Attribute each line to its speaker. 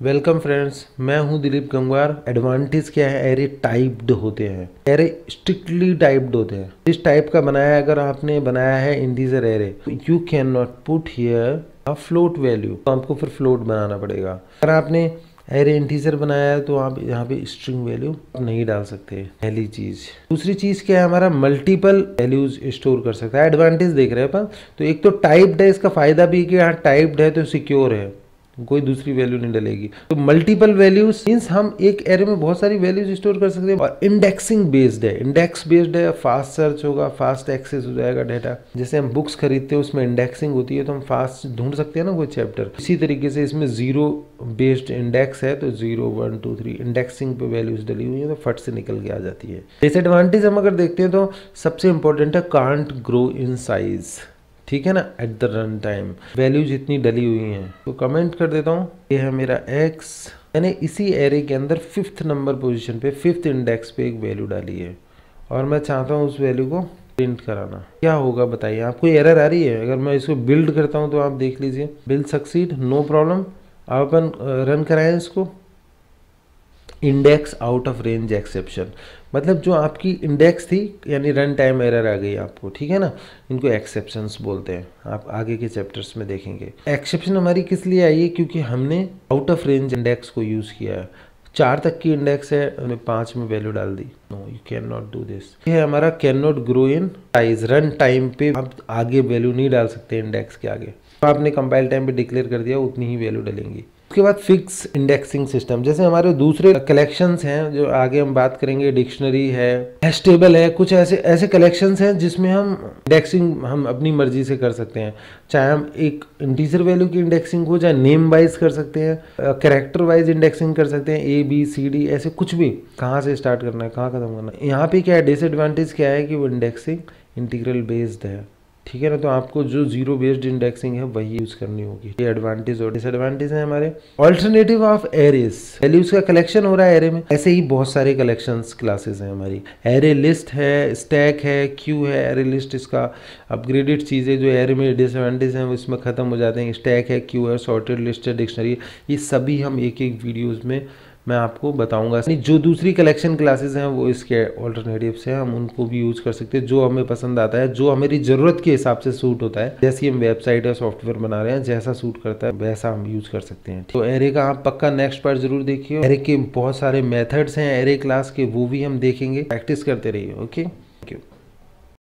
Speaker 1: Welcome friends, मैं हूं Dilip Gangwar. Advantage क्या है? एरे टाइप्ड होते हैं, एरे स्ट्रिक्टली टाइप्ड होते हैं। इस टाइप का बनाया है, अगर आपने बनाया है integer array, you can not put here a float value, तो आपको फिर फ्लोट बनाना पड़ेगा। अगर आपने एरे इंटीजर बनाया है तो आप यहाँ पे स्ट्रिंग वैल्यू नहीं डाल सकते, पहली चीज। दूसरी चीज क्या है, हमारा मल्टीपल वैल्यूज स्टोर कर सकता है। एडवांटेज देख रहे हैं अपन, तो एक तो टाइप्ड है, इसका फायदा भी कि यहाँ टाइप्ड है तो सिक्योर है, कोई दूसरी वैल्यू नहीं डलेगी। तो मल्टीपल वैल्यूज मीन्स हम एक एरे में बहुत सारी वैल्यूज स्टोर कर सकते हैं। और इंडेक्सिंग बेस्ड है, इंडेक्स बेस्ड है, फास्ट सर्च होगा, फास्ट एक्सेस हो जाएगा डाटा। जैसे हम बुक्स खरीदते हैं उसमें इंडेक्सिंग होती है तो हम फास्ट ढूंढ सकते हैं ना कोई चैप्टर। इसी तरीके से इसमें जीरो बेस्ड इंडेक्स है तो 0 1 2 3 इंडेक्सिंग पे वैल्यूज डली हुई है तो फट से निकल के आ जाती है। डिसएडवांटेज हम अगर देखते हैं तो सबसे इंपॉर्टेंट है कांट ग्रो इन साइज, ठीक है ना, at the run time values इतनी डली हुई हैं। तो कमेंट कर देता हूँ, ये है मेरा x, मैंने इसी एरे के अंदर 5th नंबर पोजीशन पे 5th इंडेक्स पे एक वैल्यू डाली है और मैं चाहता हूँ उस वैल्यू को प्रिंट कराना। क्या होगा बताइए, आपको एरर आ रही है? अगर मैं इसको बिल्ड करता हूँ तो आप देख लीजिए, बिल्ड सक्सीड, नो प्रॉब्लम। अब अपन रन कराएं इसको। Index out of range exception, मतलब जो आपकी इंडेक्स थी यानी रन टाइम एरर आ गई आपको, ठीक है ना। इनको एक्सेप्शंस बोलते हैं, आप आगे के चैप्टर्स में देखेंगे। एक्सेप्शन हमारी किस लिए आई है? क्योंकि हमने आउट ऑफ रेंज इंडेक्स को यूज़ किया है। 4 तक की इंडेक्स है, हमने 5 में वैल्यू डाल दी। No, you can not do this. ये है हमारा can not grow in size. Run time पे आप आगे वैल्यू नहीं डाल सकते इंडेक्स के आगे, तो आपने कंपाइल टाइम पे डिक्लेयर कर दिया, उतनी ही वैल्यू डलेंगी। उसके बाद फिक्स इंडेक्सिंग सिस्टम, जैसे हमारे दूसरे कलेक्शंस हैं जो आगे हम बात करेंगे, डिक्शनरी है, टेबल है, कुछ ऐसे कलेक्शंस हैं जिसमें हम इंडेक्सिंग हम अपनी मर्जी से कर सकते हैं। चाहे हम एक इंटीजर वैल्यू की इंडेक्सिंग को चाहे नेम वाइज कर सकते हैं, कैरेक्टर वाइज इंडेक्सिंग कर सकते हैं, ABCD ऐसे कुछ भी, कहाँ से स्टार्ट करना है कहाँ खत्म करना है। यहाँ पे क्या है, डिसएडवांटेज क्या है कि वो इंडेक्सिंग इंटीग्रल बेस्ड है, ठीक है ना, तो आपको जो जीरो बेस्ड इंडेक्सिंग है वही यूज करनी होगी। ये एडवांटेज और डिसएडवांटेज है हमारे। ऑल्टरनेटिव ऑफ एरेज, वैल्यूज का कलेक्शन हो रहा है एरे में, ऐसे ही बहुत सारे कलेक्शंस क्लासेस हैं हमारी। एरे लिस्ट है, स्टैक है, क्यू है। एरे लिस्ट इसका अपग्रेडेड चीज़ें जो एरे में डिसएडवांटेज हैं वो इसमें खत्म हो जाते हैं। स्टैक है, क्यू है, सॉर्टेड लिस्ट है, डिक्शनरी, ये सभी हम एक एक वीडियोज में मैं आपको बताऊंगा। जो दूसरी कलेक्शन क्लासेस हैं वो इसके ऑल्टरनेटिव्स हैं, हम उनको भी यूज़ कर सकते हैं जो हमें पसंद आता है, जो हमारी ज़रूरत के हिसाब से सूट होता है। जैसी हम वेबसाइट या सॉफ्टवेयर बना रहे हैं, जैसा सूट करता है वैसा हम यूज़ कर सकते हैं। तो एरे का आप पक्का नेक्स्ट पार्ट जरूर देखिए। एरे के बहुत सारे मेथड्स हैं एरे क्लास के, वो भी हम देखेंगे। प्रैक्टिस करते रहिए। ओके।